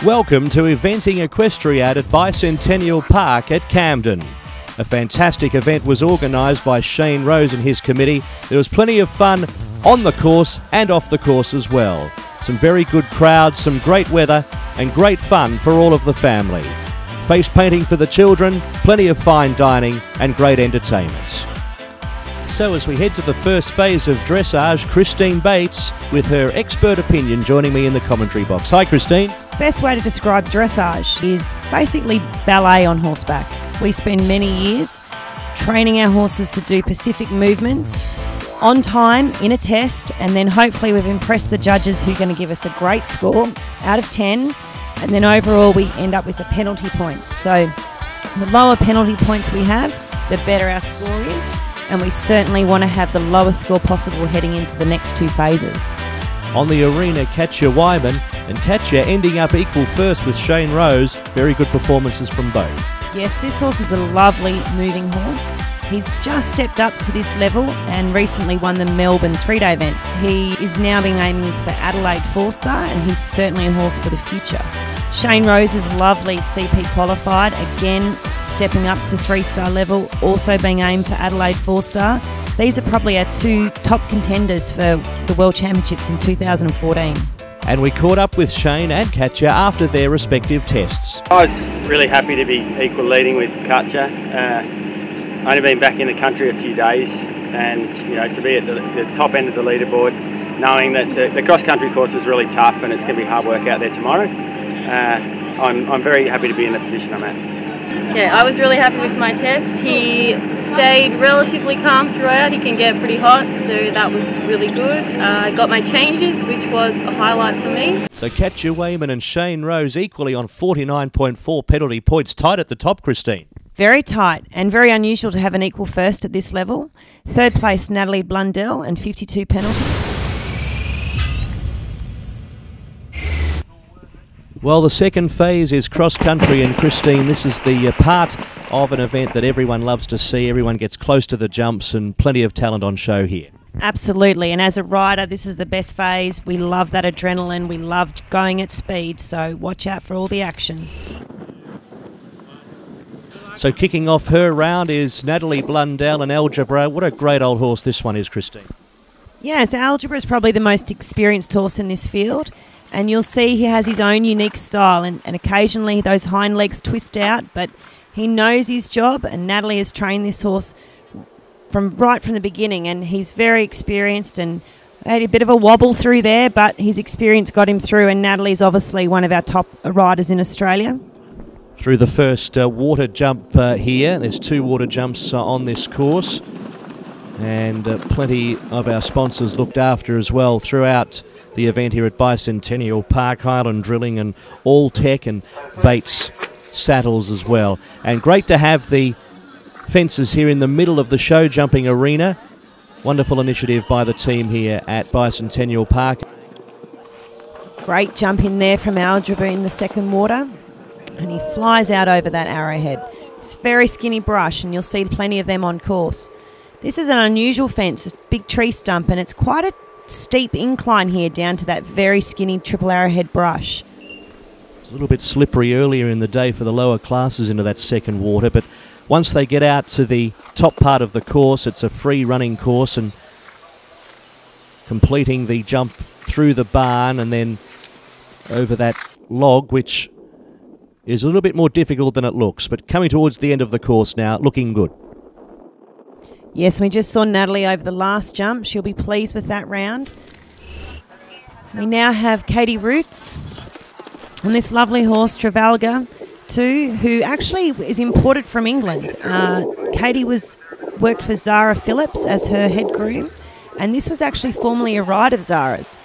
Welcome to Eventing Equestriad at Bicentennial Park at Camden. A fantastic event was organised by Shane Rose and his committee. There was plenty of fun on the course and off the course as well. Some very good crowds, some great weather and great fun for all of the family. Face painting for the children, plenty of fine dining and great entertainment. So as we head to the first phase of dressage, Christine Bates with her expert opinion joining me in the commentary box. Hi Christine. Best way to describe dressage is basically ballet on horseback. We spend many years training our horses to do specific movements on time in a test, and then hopefully we've impressed the judges who are going to give us a great score out of 10, and then overall we end up with the penalty points. So the lower penalty points we have, the better our score is, and we certainly want to have the lowest score possible heading into the next two phases. On the arena, Katja Wyman and Katja ending up equal first with Shane Rose. Very good performances from both. Yes, this horse is a lovely moving horse. He's just stepped up to this level and recently won the Melbourne 3-day event. He is now being aiming for Adelaide 4-star, and he's certainly a horse for the future. Shane Rose is lovely CP qualified, again stepping up to 3-star level, also being aimed for Adelaide 4-star. These are probably our two top contenders for the World Championships in 2014. And we caught up with Shane and Katja after their respective tests. I was really happy to be equal leading with Katja. Only been back in the country a few days, and to be at the top end of the leaderboard, knowing that the cross-country course is really tough and it's going to be hard work out there tomorrow, I'm very happy to be in the position I'm at. Yeah, I was really happy with my test. He stayed relatively calm throughout. He can get pretty hot, so that was really good. I got my changes, which was a highlight for me. So Katja Wyman and Shane Rose equally on 49.4 penalty points, tight at the top, Christine. Very tight and very unusual to have an equal first at this level. Third place, Natalie Blundell, and 52 penalties. Well, the second phase is cross-country, and Christine, this is the part of an event that everyone loves to see. Everyone gets close to the jumps and plenty of talent on show here. Absolutely, and as a rider, this is the best phase. We love that adrenaline. We love going at speed, so watch out for all the action. So kicking off her round is Natalie Blundell and Algebra. What a great old horse this one is, Christine. Yes, Algebra is probably the most experienced horse in this field. And you'll see he has his own unique style, and occasionally those hind legs twist out, but he knows his job, and Natalie has trained this horse right from the beginning, and he's very experienced and had a bit of a wobble through there, but his experience got him through, and Natalie's obviously one of our top riders in Australia. Through the first water jump here, there's two water jumps on this course, and plenty of our sponsors looked after as well throughout the event here at Bicentennial Park, Highland Drilling and All Tech and Bates Saddles as well. And great to have the fences here in the middle of the show jumping arena. Wonderful initiative by the team here at Bicentennial Park. Great jump in there from Algebra in the second water, and he flies out over that arrowhead. It's very skinny brush, and you'll see plenty of them on course. This is an unusual fence, a big tree stump, and it's quite a steep incline here down to that very skinny triple arrowhead brush. It's a little bit slippery earlier in the day for the lower classes into that second water, but once they get out to the top part of the course, it's a free running course, and completing the jump through the barn and then over that log, which is a little bit more difficult than it looks, but coming towards the end of the course now, looking good. Yes, we just saw Natalie over the last jump. She'll be pleased with that round. We now have Katie Roots and this lovely horse, Trafalgar, too, who actually is imported from England. Katie worked for Zara Phillips as her head groom, and this was actually formerly a ride of Zara's.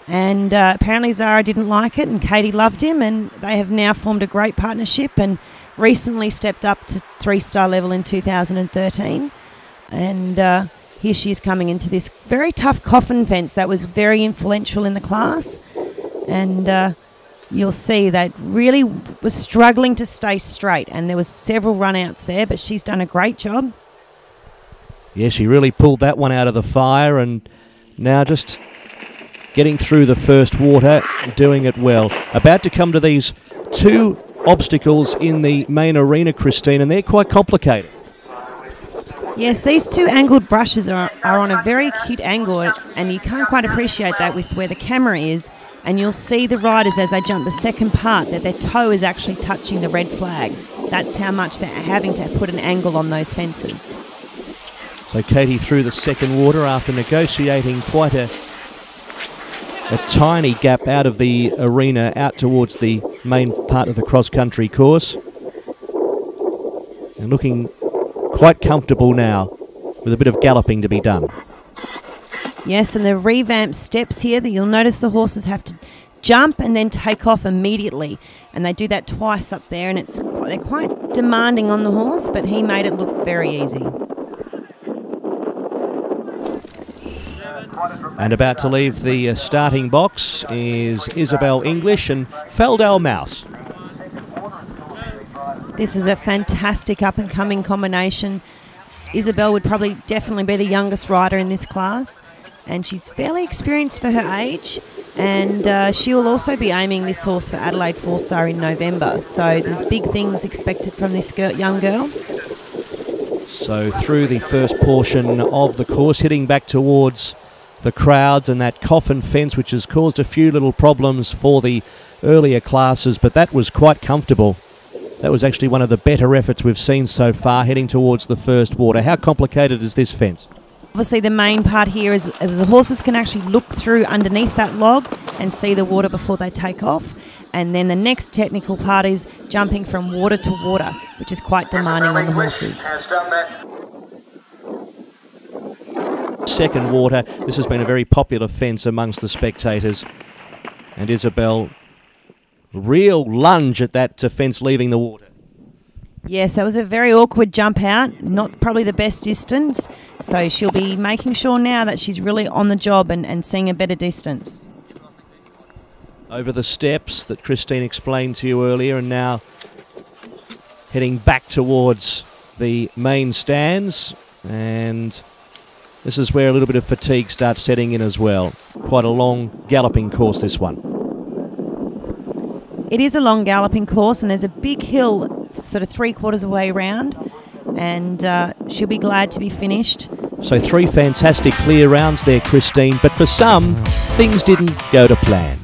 And apparently Zara didn't like it, and Katie loved him, and they have now formed a great partnership and recently stepped up to 3-star level in 2013. And here she is coming into this very tough coffin fence that was very influential in the class. And you'll see that really was struggling to stay straight, and there was several run-outs there, but she's done a great job. Yeah, she really pulled that one out of the fire, and now just getting through the first water, doing it well. About to come to these two obstacles in the main arena, Christine, and they're quite complicated. Yes, these two angled brushes are on a very acute angle, and you can't quite appreciate that with where the camera is. And you'll see the riders as they jump the second part that their toe is actually touching the red flag. That's how much they're having to put an angle on those fences. So Katie through the second water after negotiating quite a tiny gap out of the arena out towards the main part of the cross-country course. And looking quite comfortable now with a bit of galloping to be done. Yes, and the revamped steps here that you'll notice the horses have to jump and then take off immediately. And they do that twice up there, and they're quite demanding on the horse, but he made it look very easy. And about to leave the starting box is Isabel English and Feldal Mouse. This is a fantastic up-and-coming combination. Isabel would probably definitely be the youngest rider in this class, and she's fairly experienced for her age, and she'll also be aiming this horse for Adelaide 4-star in November. So there's big things expected from this young girl. So through the first portion of the course, heading back towards the crowds and that coffin fence, which has caused a few little problems for the earlier classes, but that was quite comfortable. That was actually one of the better efforts we've seen so far, heading towards the first water. How complicated is this fence? Obviously the main part here is the horses can actually look through underneath that log and see the water before they take off. And then the next technical part is jumping from water to water, which is quite demanding on the horses. Second water, this has been a very popular fence amongst the spectators. And Isabel, real lunge at that fence leaving the water. Yes, that was a very awkward jump out, not probably the best distance. So she'll be making sure now that she's really on the job and seeing a better distance. Over the steps that Christine explained to you earlier, and now heading back towards the main stands. And this is where a little bit of fatigue starts setting in as well. Quite a long galloping course, this one. It is a long galloping course, and there's a big hill sort of 3/4 of the way round, and she'll be glad to be finished. So 3 fantastic clear rounds there, Christine, but for some, things didn't go to plan.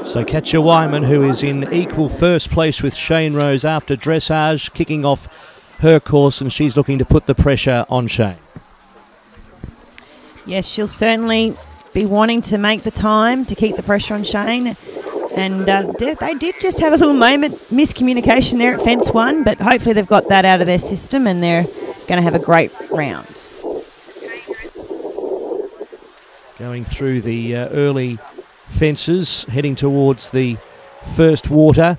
So Katja Wyman, who is in equal first place with Shane Rose after dressage, kicking off her course, and she's looking to put the pressure on Shane. Yes, she'll certainly be wanting to make the time to keep the pressure on Shane. And they did just have a little moment, miscommunication there at fence 1, but hopefully they've got that out of their system and they're going to have a great round. Going through the early fences, heading towards the first water.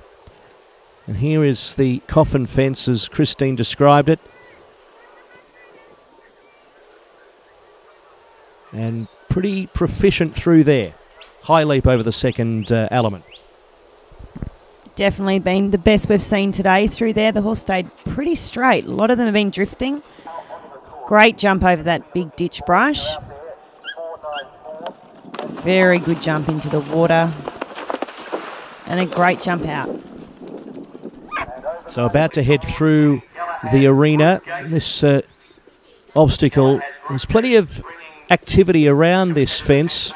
And here is the coffin fence as Christine described it. And pretty proficient through there. High leap over the second element. Definitely been the best we've seen today through there. The horse stayed pretty straight. A lot of them have been drifting. Great jump over that big ditch brush. Very good jump into the water. And a great jump out. So about to head through the arena. This obstacle, there's plenty of activity around this fence.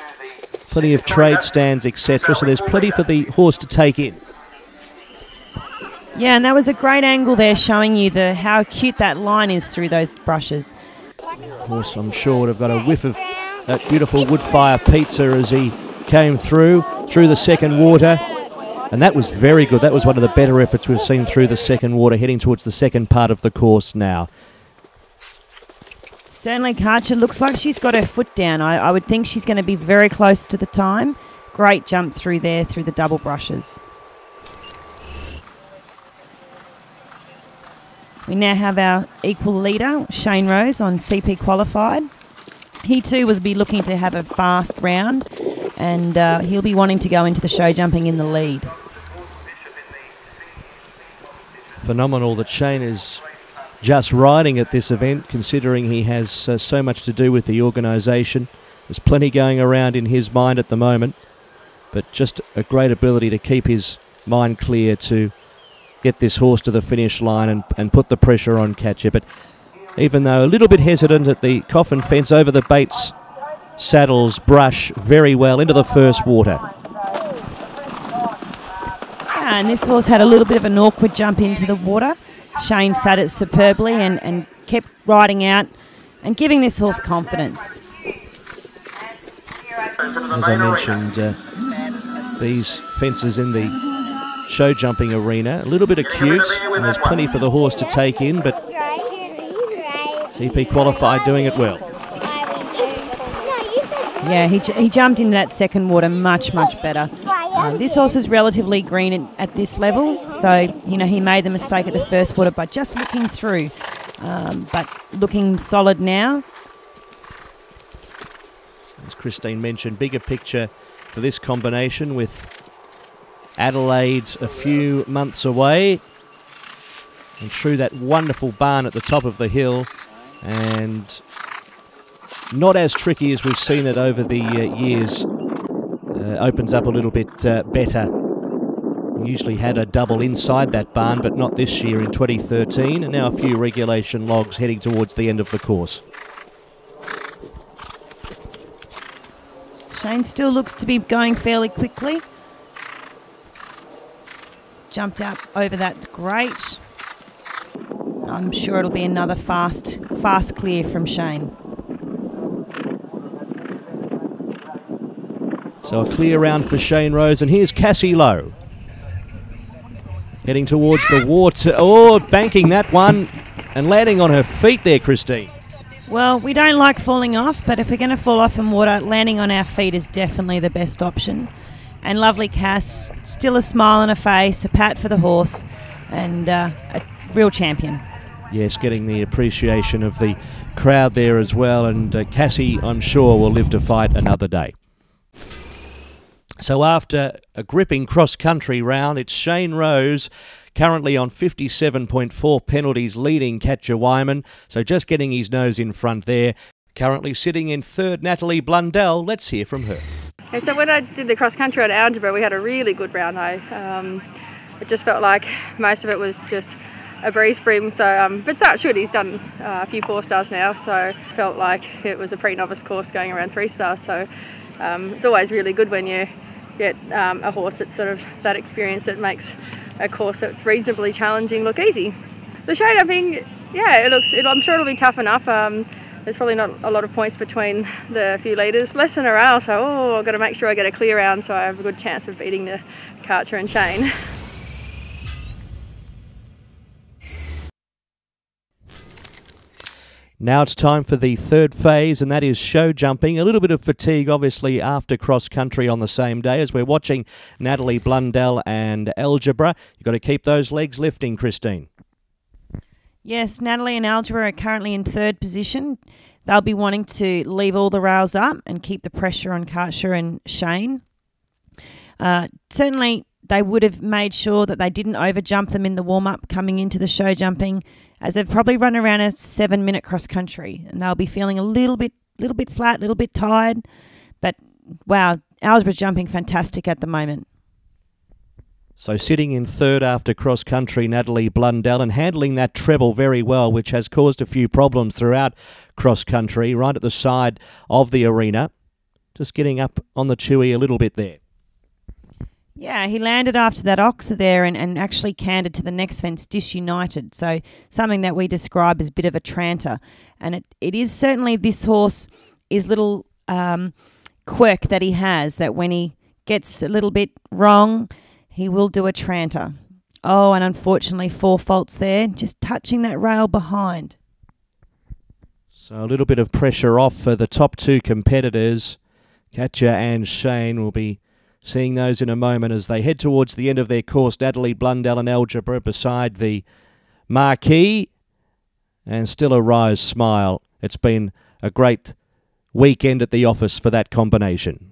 Plenty of trade stands, etc. So there's plenty for the horse to take in. Yeah, and that was a great angle there showing you how cute that line is through those brushes. Of course, I'm sure would have got a whiff of that beautiful wood fire pizza as he came through the second water. And that was very good. That was one of the better efforts we've seen through the second water, heading towards the second part of the course now. Certainly Katja looks like she's got her foot down. I would think she's going to be very close to the time. Great jump through there, through the double brushes. We now have our equal leader, Shane Rose, on CP qualified. He too will be looking to have a fast round, and he'll be wanting to go into the show jumping in the lead. Phenomenal that Shane is just riding at this event, considering he has so much to do with the organisation. There's plenty going around in his mind at the moment, but just a great ability to keep his mind clear to get this horse to the finish line and put the pressure on Catcher. But even though a little bit hesitant at the coffin fence, over the Bates saddles brush very well into the first water. And this horse had a little bit of an awkward jump into the water. Shane sat it superbly and kept riding out and giving this horse confidence. As I mentioned, these fences in the show jumping arena, a little bit acute, and there's plenty for the horse to take in, but CP qualified doing it well. Yeah, he jumped into that second water much, much better. This horse is relatively green at this level, so, you know, he made the mistake at the first water by just looking through, but looking solid now. As Christine mentioned, bigger picture for this combination with Adelaide's a few months away and through that wonderful barn at the top of the hill, and not as tricky as we've seen it over the years. Opens up a little bit better. We usually had a double inside that barn, but not this year in 2013, and now a few regulation logs heading towards the end of the course. Shane still looks to be going fairly quickly. Jumped out over that grate. I'm sure it'll be another fast clear from Shane. So a clear round for Shane Rose, and here's Cassie Lowe. Heading towards the water. Oh, banking that one and landing on her feet there, Christine. Well, we don't like falling off, but if we're going to fall off in water, landing on our feet is definitely the best option. And lovely Cass, still a smile on her face, a pat for the horse, and a real champion. Yes, getting the appreciation of the crowd there as well, and Cassie, I'm sure, will live to fight another day. So after a gripping cross-country round, it's Shane Rose, currently on 57.4 penalties, leading Catcher Wyman. So just getting his nose in front there. Currently sitting in third, Natalie Blundell. Let's hear from her. Okay, so when I did the cross-country at Algebra, we had a really good round. It just felt like most of it was just a breeze for him. So, but so it should. He's done a few 4-stars now, so felt like it was a pre-novice course going around 3-stars. So it's always really good when you get a horse that's sort of that experience that makes a course that's reasonably challenging look easy. The show jumping, yeah, I'm sure it'll be tough enough. There's probably not a lot of points between the few leaders, less than a rail, so I've got to make sure I get a clear round so I have a good chance of beating the Karcher and Shane. Now it's time for the third phase, and that is show jumping. A little bit of fatigue, obviously, after cross-country on the same day as we're watching Natalie Blundell and Algebra. You've got to keep those legs lifting, Christine. Yes, Natalie and Algebra are currently in third position. They'll be wanting to leave all the rails up and keep the pressure on Karcher and Shane. Certainly, they would have made sure that they didn't over-jump them in the warm-up coming into the show jumping, as they've probably run around a 7-minute cross-country, and they'll be feeling a little bit flat, a little bit tired. But, wow, Algebra's jumping fantastic at the moment. So sitting in third after cross-country, Natalie Blundell, and handling that treble very well, which has caused a few problems throughout cross-country, right at the side of the arena. Just getting up on the chewy a little bit there. Yeah, he landed after that oxer there and actually cantered to the next fence disunited. So something that we describe as a bit of a tranter. And it is certainly this horse is little quirk that he has, that when he gets a little bit wrong, he will do a tranter. Oh, and unfortunately 4 faults there, just touching that rail behind. So a little bit of pressure off for the top 2 competitors. Catcher and Shane will be seeing those in a moment as they head towards the end of their course. Natalie Blundell and Algebra beside the marquee. and still a wry's smile. It's been a great weekend at the office for that combination.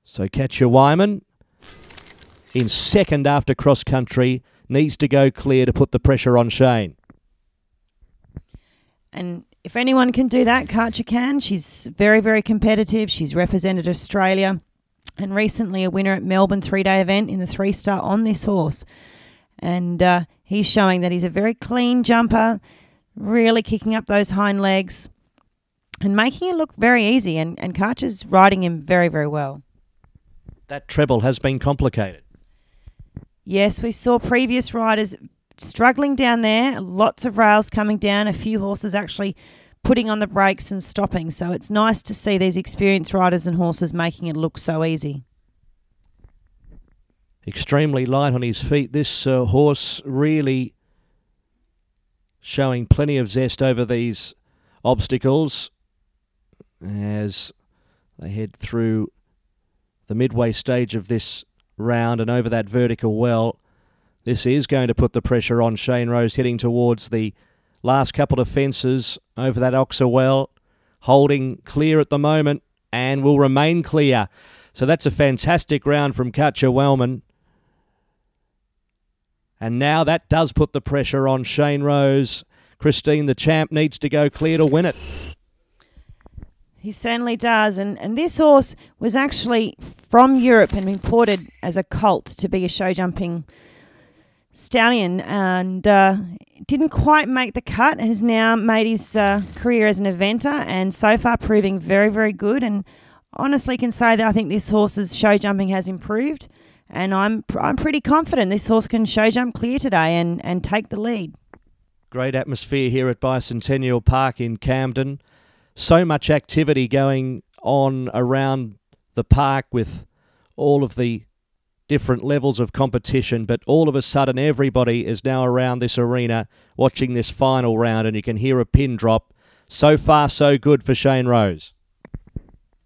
So Katja Wyman in second after cross country needs to go clear to put the pressure on Shane. And if anyone can do that, Katja can. She's very, very competitive. She's represented Australia and recently a winner at Melbourne 3-day event in the 3-star on this horse. And he's showing that he's a very clean jumper, really kicking up those hind legs and making it look very easy. And Katja's riding him very, very well. That treble has been complicated. Yes, we saw previous riders struggling down there, lots of rails coming down, a few horses actually putting on the brakes and stopping. So it's nice to see these experienced riders and horses making it look so easy. Extremely light on his feet. This horse really showing plenty of zest over these obstacles as they head through the midway stage of this round and over that vertical well. This is going to put the pressure on Shane Rose heading towards the last couple of fences over that Oxer well, holding clear at the moment and will remain clear. So that's a fantastic round from Katja Wyman. And now that does put the pressure on Shane Rose. Christine, the champ, needs to go clear to win it. He certainly does. And this horse was actually from Europe and imported as a colt to be a show jumping stallion, and didn't quite make the cut and has now made his career as an eventer, and so far proving very, very good. And honestly can say that I think this horse's show jumping has improved, and I'm pretty confident this horse can show jump clear today and take the lead. Great atmosphere here at Bicentennial Park in Camden. So much activity going on around the park with all of the different levels of competition, but all of a sudden everybody is now around this arena watching this final round, and you can hear a pin drop. So far, so good for Shane Rose.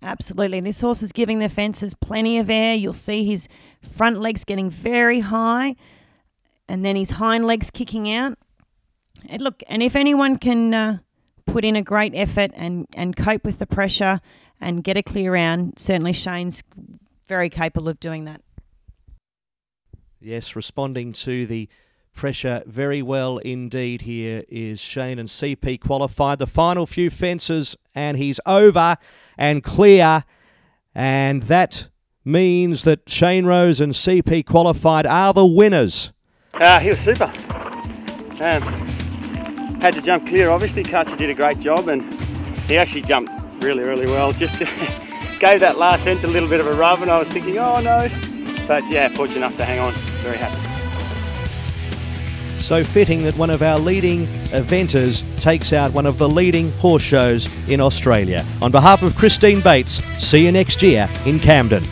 Absolutely. This horse is giving the fences plenty of air. You'll see his front legs getting very high and then his hind legs kicking out. And look, and if anyone can put in a great effort and cope with the pressure and get a clear round, certainly Shane's very capable of doing that. Yes, responding to the pressure very well indeed here is Shane, and CP qualified. The final few fences and he's over and clear, and that means that Shane Rose and CP qualified are the winners. He was super. Had to jump clear, obviously. Katja did a great job, and he actually jumped really, really well. Just gave that last fence a little bit of a rub, and I was thinking, oh no. But yeah, fortunate enough to hang on. Very happy. So fitting that one of our leading eventers takes out one of the leading horse shows in Australia. On behalf of Christine Bates, see you next year in Camden.